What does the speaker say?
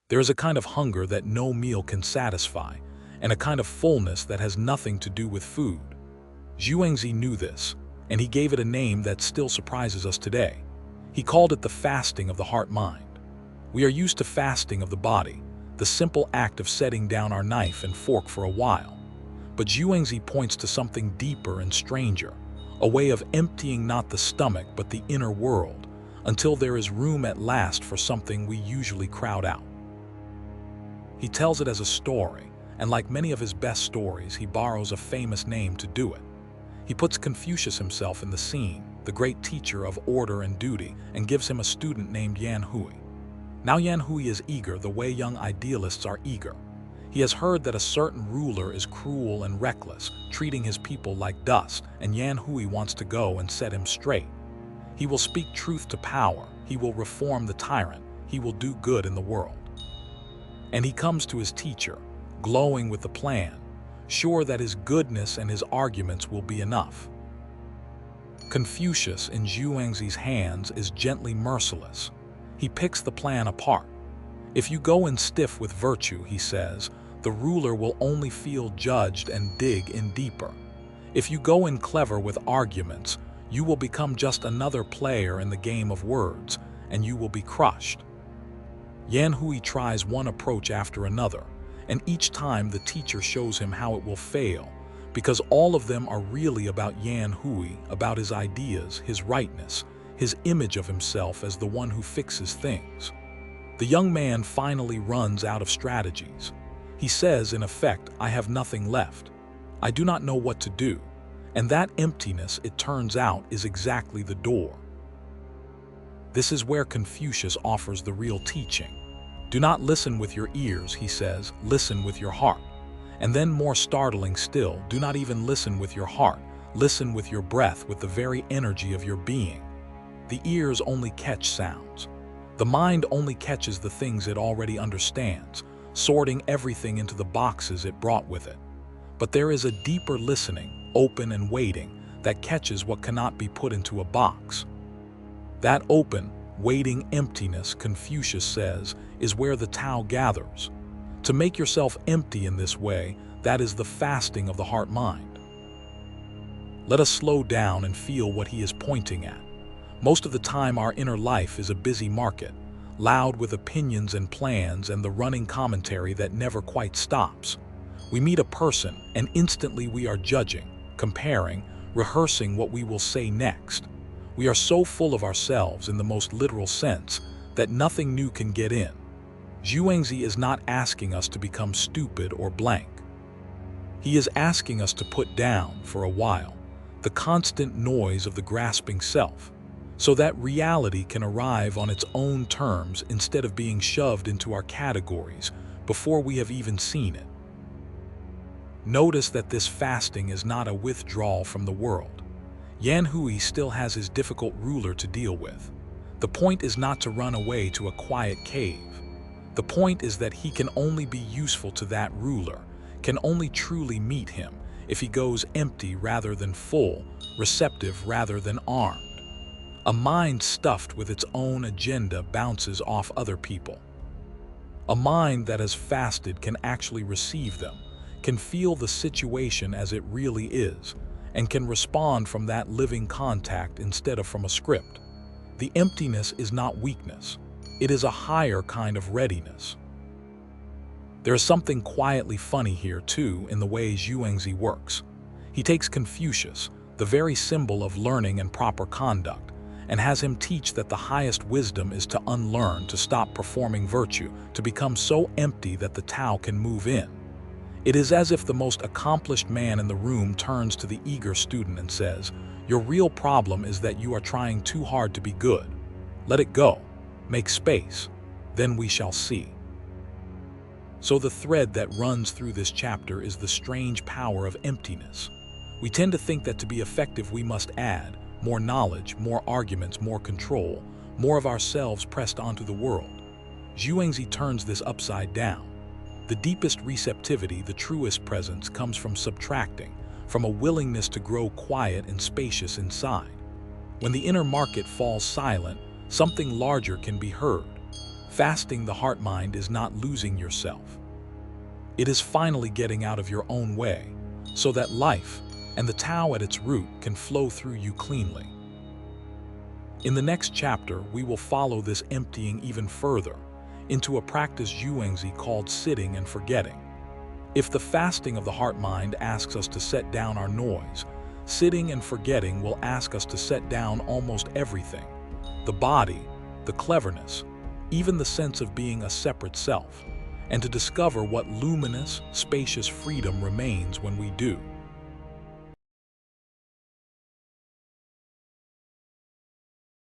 There is a kind of hunger that no meal can satisfy, and a kind of fullness that has nothing to do with food. Zhuangzi knew this, and he gave it a name that still surprises us today. He called it the fasting of the heart-mind. We are used to fasting of the body, the simple act of setting down our knife and fork for a while. But Zhuangzi points to something deeper and stranger, a way of emptying not the stomach but the inner world, until there is room at last for something we usually crowd out. He tells it as a story, and like many of his best stories, he borrows a famous name to do it. He puts Confucius himself in the scene, the great teacher of order and duty, and gives him a student named Yan Hui. Now Yan Hui is eager the way young idealists are eager. He has heard that a certain ruler is cruel and reckless, treating his people like dust, and Yan Hui wants to go and set him straight. He will speak truth to power, he will reform the tyrant, he will do good in the world. And he comes to his teacher, glowing with the plan, sure that his goodness and his arguments will be enough. Confucius, in Zhuangzi's hands, is gently merciless. He picks the plan apart. If you go in stiff with virtue, he says, the ruler will only feel judged and dig in deeper. If you go in clever with arguments, you will become just another player in the game of words, and you will be crushed. Yan Hui tries one approach after another, and each time the teacher shows him how it will fail, because all of them are really about Yan Hui, about his ideas, his rightness, his image of himself as the one who fixes things. The young man finally runs out of strategies. He says, in effect, I have nothing left. I do not know what to do. And that emptiness, it turns out, is exactly the door. This is where Confucius offers the real teaching. Do not listen with your ears, he says, listen with your heart. And then, more startling still, do not even listen with your heart, listen with your breath, with the very energy of your being. The ears only catch sounds. The mind only catches the things it already understands, sorting everything into the boxes it brought with it. But there is a deeper listening, open and waiting, that catches what cannot be put into a box. That open, waiting emptiness, Confucius says, is where the Tao gathers. To make yourself empty in this way, that is the fasting of the heart-mind. Let us slow down and feel what he is pointing at. Most of the time our inner life is a busy market, loud with opinions and plans and the running commentary that never quite stops. We meet a person and instantly we are judging, comparing, rehearsing what we will say next. We are so full of ourselves in the most literal sense that nothing new can get in. Zhuangzi is not asking us to become stupid or blank. He is asking us to put down, for a while, the constant noise of the grasping self, so that reality can arrive on its own terms instead of being shoved into our categories before we have even seen it. Notice that this fasting is not a withdrawal from the world. Yan Hui still has his difficult ruler to deal with. The point is not to run away to a quiet cave. The point is that he can only be useful to that ruler, can only truly meet him if he goes empty rather than full, receptive rather than armed. A mind stuffed with its own agenda bounces off other people. A mind that has fasted can actually receive them, can feel the situation as it really is, and can respond from that living contact instead of from a script. The emptiness is not weakness. It is a higher kind of readiness. There is something quietly funny here, too, in the way Zhuangzi works. He takes Confucius, the very symbol of learning and proper conduct, and has him teach that the highest wisdom is to unlearn, to stop performing virtue, to become so empty that the Tao can move in. It is as if the most accomplished man in the room turns to the eager student and says, "Your real problem is that you are trying too hard to be good. Let it go. Make space. Then we shall see." So the thread that runs through this chapter is the strange power of emptiness. We tend to think that to be effective we must add more knowledge, more arguments, more control, more of ourselves pressed onto the world. Zhuangzi turns this upside down. The deepest receptivity, the truest presence, comes from subtracting, from a willingness to grow quiet and spacious inside. When the inner market falls silent, something larger can be heard. Fasting the heart-mind is not losing yourself. It is finally getting out of your own way, so that life and the Tao at its root can flow through you cleanly. In the next chapter, we will follow this emptying even further into a practice Zhuangzi called sitting and forgetting. If the fasting of the heart-mind asks us to set down our noise, sitting and forgetting will ask us to set down almost everything: the body, the cleverness, even the sense of being a separate self, and to discover what luminous, spacious freedom remains when we do.